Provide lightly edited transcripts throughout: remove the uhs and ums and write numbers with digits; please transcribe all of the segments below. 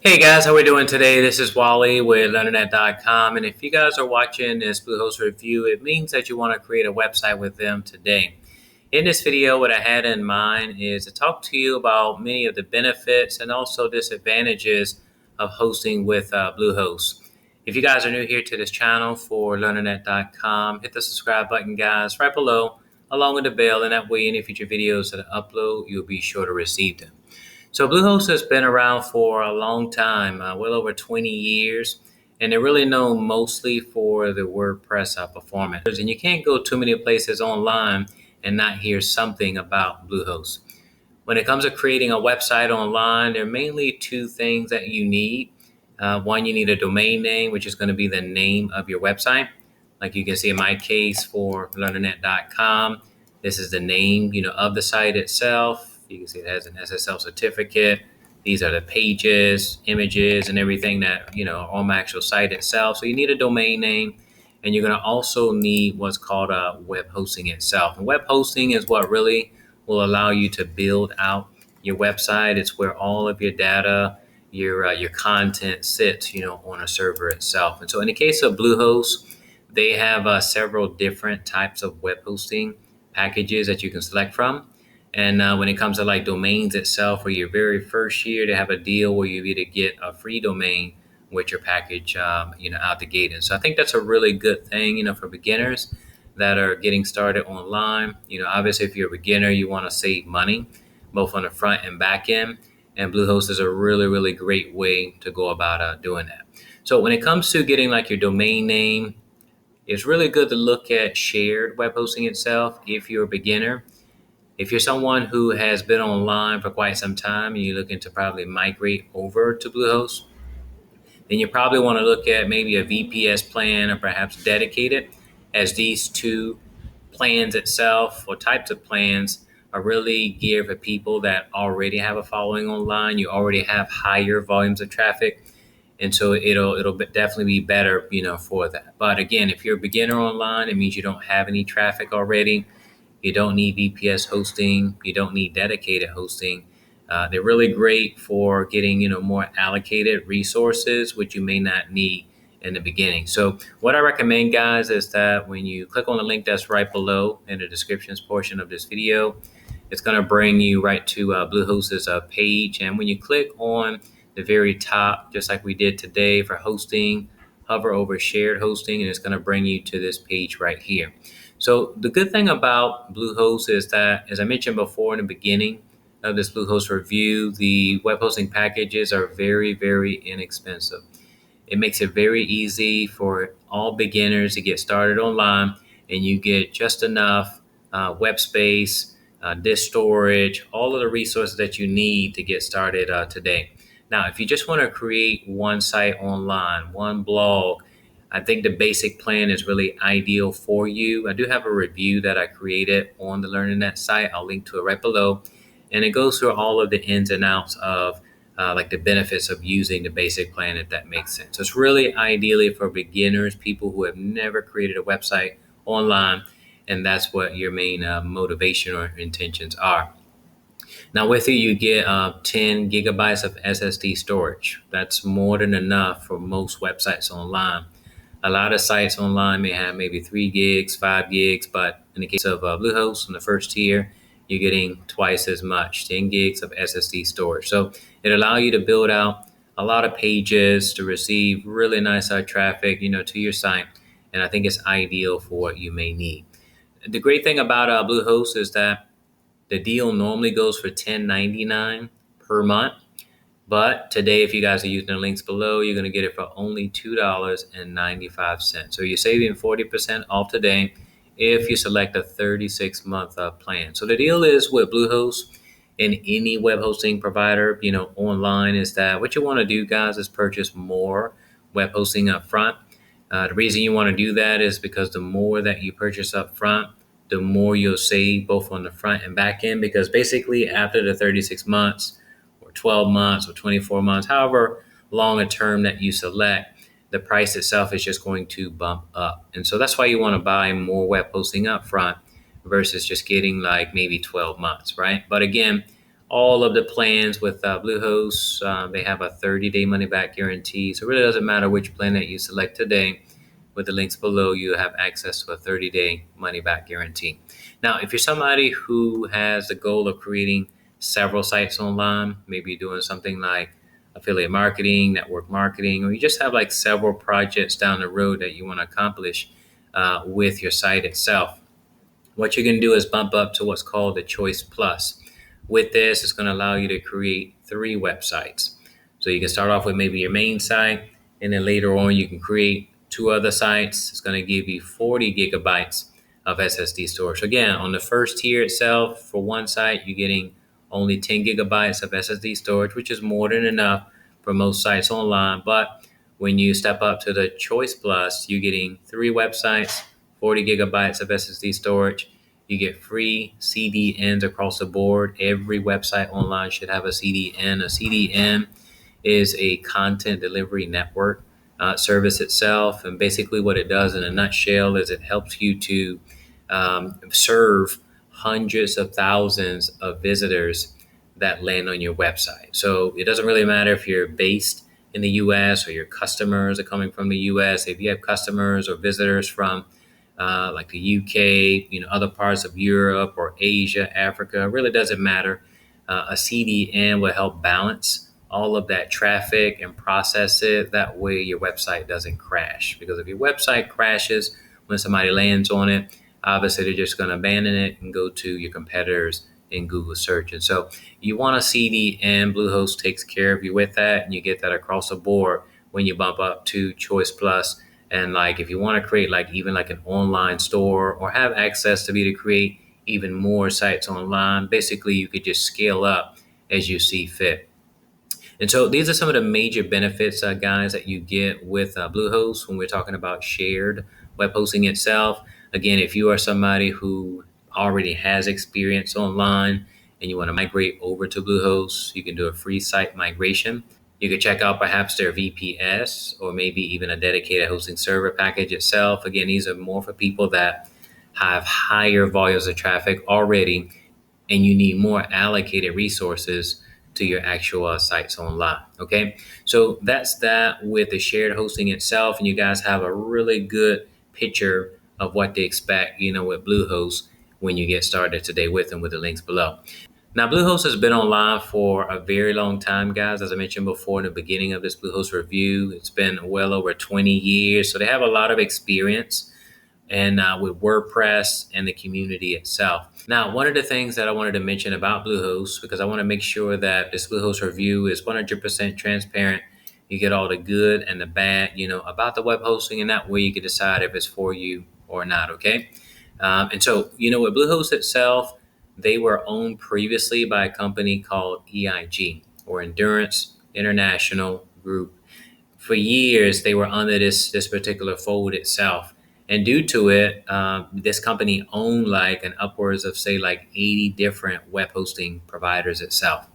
Hey guys, how we doing today? This is Wally with LearningNet.com, and if you guys are watching this Bluehost review, it means that you want to create a website with them today. In this video, what I had in mind is to talk to you about many of the benefits and also disadvantages of hosting with Bluehost. If you guys are new here to this channel for LearningNet.com, hit the subscribe button, guys, right below, along with the bell, and that way any future videos that I upload, you'll be sure to receive them. So Bluehost has been around for a long time, well over 20 years, and they're really known mostly for the WordPress performance. And you can't go too many places online and not hear something about Bluehost. When it comes to creating a website online, there are mainly two things that you need. One, you need a domain name, which is going to be the name of your website. Like you can see in my case for LearningNet.com, this is the name, of the site itself. You can see it has an SSL certificate. These are the pages, images, and everything that, are on my actual site itself. So you need a domain name, and you're going to also need what's called a web hosting itself. And web hosting is what really will allow you to build out your website. It's where all of your data, your content sits, on a server itself. And so in the case of Bluehost, they have several different types of web hosting packages that you can select from. And when it comes to like domains itself, for your very first year, they have a deal where you either get a free domain with your package, out the gate. And so I think that's a really good thing, for beginners that are getting started online. Obviously, if you're a beginner, you want to save money, both on the front and back end. And Bluehost is a really, really great way to go about doing that. So when it comes to getting like your domain name, it's really good to look at shared web hosting itself if you're a beginner. If you're someone who has been online for quite some time and you're looking to probably migrate over to Bluehost, then you probably want to look at maybe a VPS plan or perhaps dedicated, as these two plans itself or types of plans are really geared for people that already have a following online. You already have higher volumes of traffic. And so it'll definitely be better, for that. But again, if you're a beginner online, it means you don't have any traffic already. You don't need VPS hosting. You don't need dedicated hosting. They're really great for getting, more allocated resources, which you may not need in the beginning. So what I recommend, guys, is that when you click on the link that's right below in the descriptions portion of this video, it's going to bring you right to Bluehost's page. And when you click on the very top, just like we did today for hosting, hover over shared hosting, and it's going to bring you to this page right here. So the good thing about Bluehost is that, as I mentioned before in the beginning of this Bluehost review, the web hosting packages are very, very inexpensive. It makes it very easy for all beginners to get started online, and you get just enough web space, disk storage, all of the resources that you need to get started today. Now, if you just want to create one site online, one blog, I think the basic plan is really ideal for you. I do have a review that I created on the LearningNet site. I'll link to it right below. And it goes through all of the ins and outs of like the benefits of using the basic plan, if that makes sense. So it's really ideally for beginners, people who have never created a website online, and that's what your main motivation or intentions are. Now with it, you get 10 gigabytes of SSD storage. That's more than enough for most websites online. A lot of sites online may have maybe 3 gigs, 5 gigs, but in the case of Bluehost, in the first tier, you're getting twice as much, 10 gigs of SSD storage. So it allows you to build out a lot of pages to receive really nice traffic, to your site. And I think it's ideal for what you may need. The great thing about Bluehost is that the deal normally goes for $10.99 per month. But today, if you guys are using the links below, you're going to get it for only $2.95. So you're saving 40% off today if you select a 36-month plan. So the deal is with Bluehost and any web hosting provider, online, is that what you want to do, guys, is purchase more web hosting up front. The reason you want to do that is because the more that you purchase up front, the more you'll save both on the front and back end, because basically after the 36 months, 12 months or 24 months, however long a term that you select, the price itself is just going to bump up. And so that's why you want to buy more web hosting up front versus just getting like maybe 12 months, right? But again, all of the plans with Bluehost. They have a 30-day money-back guarantee. So it really doesn't matter which plan that you select today. With the links below, you have access to a 30-day money-back guarantee. Now, if you're somebody who has the goal of creating several sites online, maybe you're doing something like affiliate marketing, network marketing, or you just have like several projects down the road that you want to accomplish with your site itself, what you're going to do is bump up to what's called the Choice Plus. With this, it's going to allow you to create 3 websites. So you can start off with maybe your main site, and then later on you can create 2 other sites. It's going to give you 40 gigabytes of SSD storage. So again, on the first tier itself, for one site, you're getting only 10 gigabytes of SSD storage, which is more than enough for most sites online. But when you step up to the Choice Plus, you're getting 3 websites, 40 gigabytes of SSD storage. You get free CDNs across the board. Every website online should have a CDN. A CDN is a content delivery network service itself. And basically what it does in a nutshell is it helps you to serve hundreds of thousands of visitors that land on your website. So it doesn't really matter if you're based in the US or your customers are coming from the US. If you have customers or visitors from like the UK, other parts of Europe or Asia, Africa, it really doesn't matter. A CDN will help balance all of that traffic and process it. That way your website doesn't crash. Because if your website crashes when somebody lands on it, obviously they're just going to abandon it and go to your competitors in Google search. And so you want a CDN. Bluehost takes care of you with that, and you get that across the board when you bump up to Choice Plus. And like if you want to create like even like an online store or have access to be to create even more sites online, basically you could just scale up as you see fit. And so these are some of the major benefits, guys, that you get with Bluehost when we're talking about shared web hosting itself. Again, if you are somebody who already has experience online and you want to migrate over to Bluehost, you can do a free site migration. You could check out perhaps their VPS or maybe even a dedicated hosting server package itself. Again, these are more for people that have higher volumes of traffic already and you need more allocated resources to your actual sites online. Okay, so that's that with the shared hosting itself, and you guys have a really good picture of what to expect, with Bluehost when you get started today with them with the links below. Now, Bluehost has been online for a very long time, guys. As I mentioned before in the beginning of this Bluehost review, it's been well over 20 years. So they have a lot of experience and with WordPress and the community itself. Now, one of the things that I wanted to mention about Bluehost, because I want to make sure that this Bluehost review is 100% transparent. You get all the good and the bad, about the web hosting, and that way you can decide if it's for you or not, okay? And so, with Bluehost itself, they were owned previously by a company called EIG, or Endurance International Group. For years, they were under this particular fold itself. And due to it, this company owned like an upwards of say like 80 different web hosting providers itself.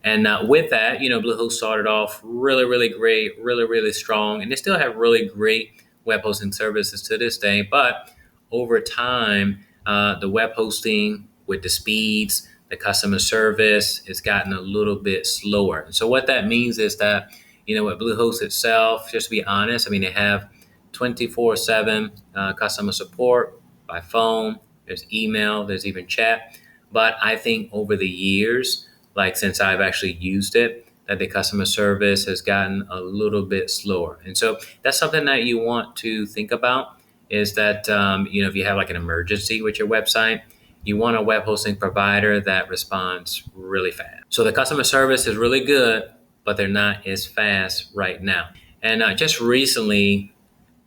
And with that, Bluehost started off really, really great, really, really strong. And they still have really great web hosting services to this day. But over time, the web hosting with the speeds, the customer service, it's gotten a little bit slower. And so what that means is that, with Bluehost itself, just to be honest, they have 24/7 customer support by phone. There's email, there's even chat. But I think over the years, like since I've actually used it, that the customer service has gotten a little bit slower. And so that's something that you want to think about is that, if you have like an emergency with your website, you want a web hosting provider that responds really fast. So the customer service is really good, but they're not as fast right now. And just recently,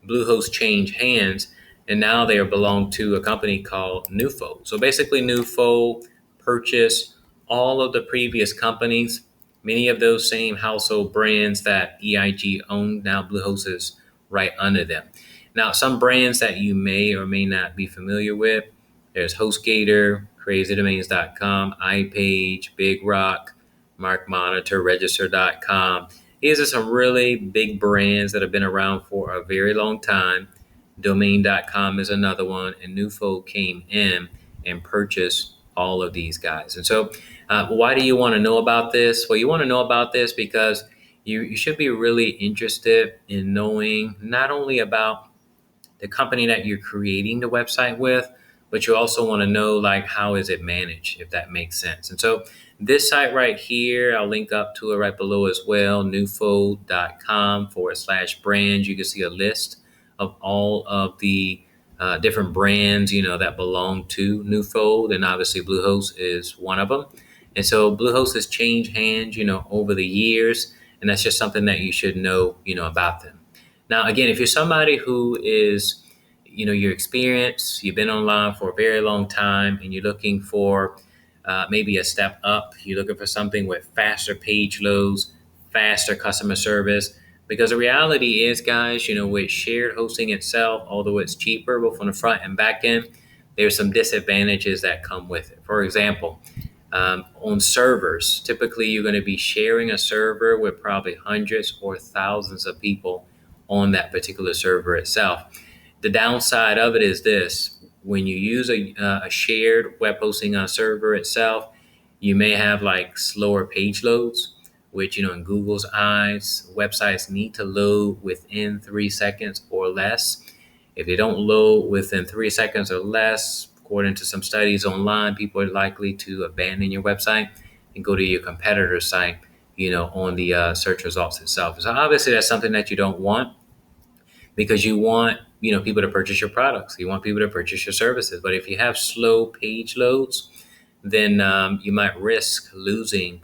Bluehost changed hands, and now they belong to a company called Newfold. So basically, Newfold purchased all of the previous companies, many of those same household brands that EIG owned. Now Bluehost is right under them. Now, some brands that you may or may not be familiar with, there's HostGator, CrazyDomains.com, iPage, Big Rock, Mark Monitor, Register.com. These are some really big brands that have been around for a very long time. Domain.com is another one, and Newfold came in and purchased all of these guys. And so why do you want to know about this? Well, you want to know about this because you should be really interested in knowing not only about the company that you're creating the website with, but you also want to know like how is it managed, if that makes sense. And so this site right here, I'll link up to it right below as well, newfold.com/brands. You can see a list of all of the different brands, that belong to Newfold, and obviously Bluehost is one of them. And so Bluehost has changed hands, over the years, and that's just something that you should know, about them. Now, again, if you're somebody who is, you're experienced, you've been online for a very long time, and you're looking for maybe a step up, you're looking for something with faster page loads, faster customer service, because the reality is, guys, with shared hosting itself, although it's cheaper both on the front and back end, there's some disadvantages that come with it. For example, on servers, typically you're going to be sharing a server with probably hundreds or thousands of people on that particular server itself. The downside of it is this: when you use a shared web hosting server itself, you may have like slower page loads, which, in Google's eyes, websites need to load within 3 seconds or less. If they don't load within 3 seconds or less, according to some studies online, people are likely to abandon your website and go to your competitor's site, on the search results itself. So obviously that's something that you don't want, because you want, people to purchase your products. You want people to purchase your services. But if you have slow page loads, then you might risk losing,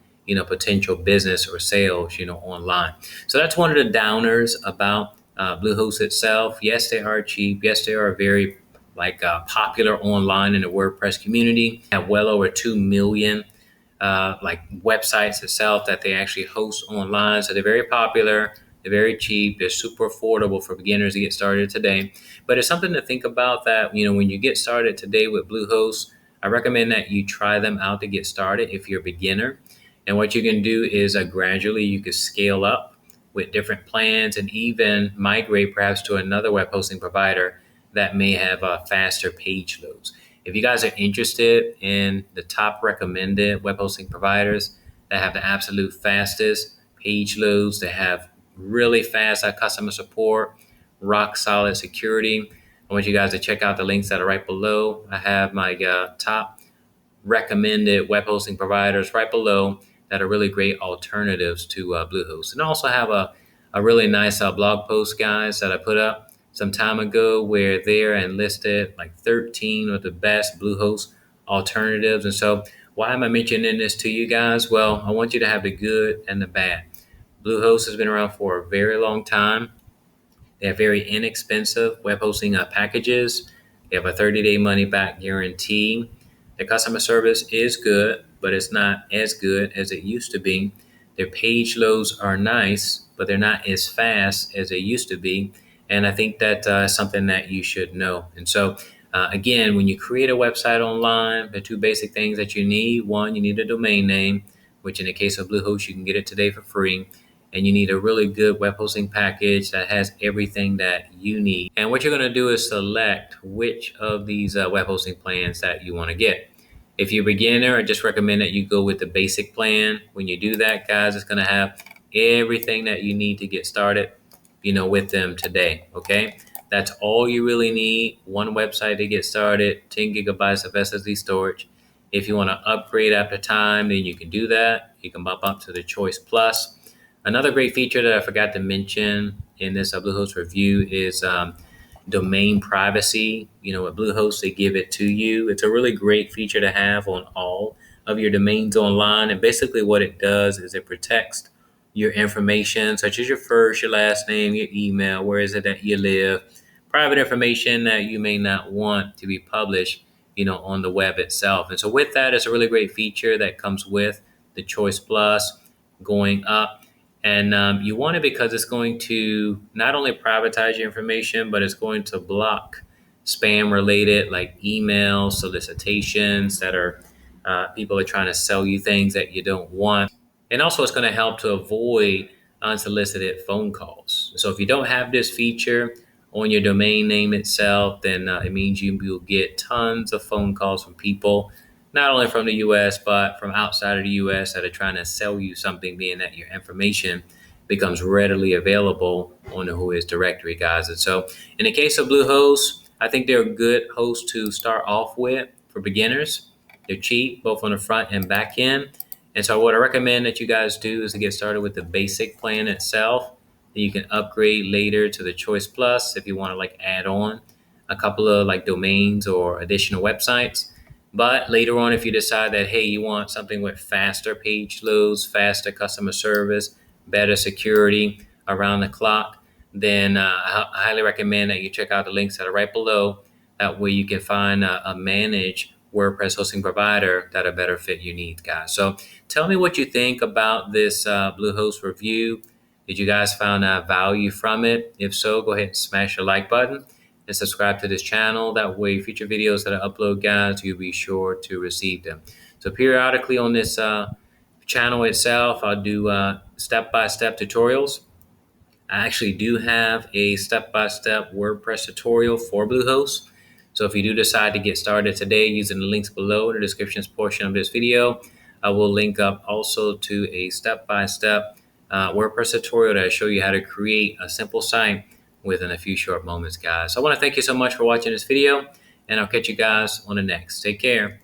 potential business or sales, online. So that's one of the downers about Bluehost itself. Yes, they are cheap. Yes, they are very popular online in the WordPress community. Have well over 2 million websites itself that they actually host online. So they're very popular. They're very cheap. They're super affordable for beginners to get started today. But it's something to think about that, when you get started today with Bluehost, I recommend that you try them out to get started if you're a beginner. And what you can do is gradually you can scale up with different plans and even migrate perhaps to another web hosting provider that may have faster page loads. If you guys are interested in the top recommended web hosting providers that have the absolute fastest page loads, that have really fast customer support, rock solid security, I want you guys to check out the links that are right below. I have my top recommended web hosting providers right below that are really great alternatives to Bluehost. And I also have a really nice blog post, guys, that I put up some time ago where there and listed like 13 of the best Bluehost alternatives. And so why am I mentioning this to you guys? Well, I want you to have the good and the bad. Bluehost has been around for a very long time. They have very inexpensive web hosting packages. They have a 30-day money-back guarantee. Their customer service is good, but it's not as good as it used to be. Their page loads are nice, but they're not as fast as they used to be. And I think that is something that you should know. And so, again, when you create a website online, the two basic things that you need: one, you need a domain name, which in the case of Bluehost, you can get it today for free. And you need a really good web hosting package that has everything that you need. And what you're going to do is select which of these web hosting plans that you want to get. If you're a beginner, I just recommend that you go with the basic plan. When you do that, guys, it's going to have everything that you need to get started, with them today. Okay, that's all you really need. One website to get started, 10 gigabytes of SSD storage. If you want to upgrade after time, then you can do that. You can bump up to the Choice Plus. Another great feature that I forgot to mention in this Bluehost review is domain privacy. With Bluehost, they give it to you. It's a really great feature to have on all of your domains online. And basically what it does is it protects your information, such as your first, your last name, your email, where is it that you live, private information that you may not want to be published, on the web itself. And so with that, it's a really great feature that comes with the Choice Plus going up. And you want it because it's going to not only privatize your information, but it's going to block spam related like email solicitations that are people are trying to sell you things that you don't want. And also it's going to help to avoid unsolicited phone calls. So if you don't have this feature on your domain name itself, then it means you will get tons of phone calls from people not only from the US, but from outside of the US that are trying to sell you something, being that your information becomes readily available on the Who Is directory, guys. And so in the case of Bluehost, I think they're a good host to start off with for beginners. They're cheap, both on the front and back end. And so what I recommend that you guys do is to get started with the basic plan itself. Then you can upgrade later to the Choice Plus if you want to like add on a couple of like domains or additional websites. But later on, if you decide that, hey, you want something with faster page loads, faster customer service, better security around the clock, then I highly recommend that you check out the links that are right below. That way you can find a managed WordPress hosting provider that'll better fit your needs, guys. So tell me what you think about this Bluehost review. Did you guys find value from it? If so, go ahead and smash the like button and subscribe to this channel. That way, future videos that I upload, guys, you'll be sure to receive them. So periodically on this channel itself, I'll do step-by-step tutorials. I actually do have a step-by-step WordPress tutorial for Bluehost. So if you do decide to get started today using the links below in the description portion of this video, I will link up also to a step-by-step WordPress tutorial that will show you how to create a simple site within a few short moments, guys. So I want to thank you so much for watching this video, and I'll catch you guys on the next. Take care.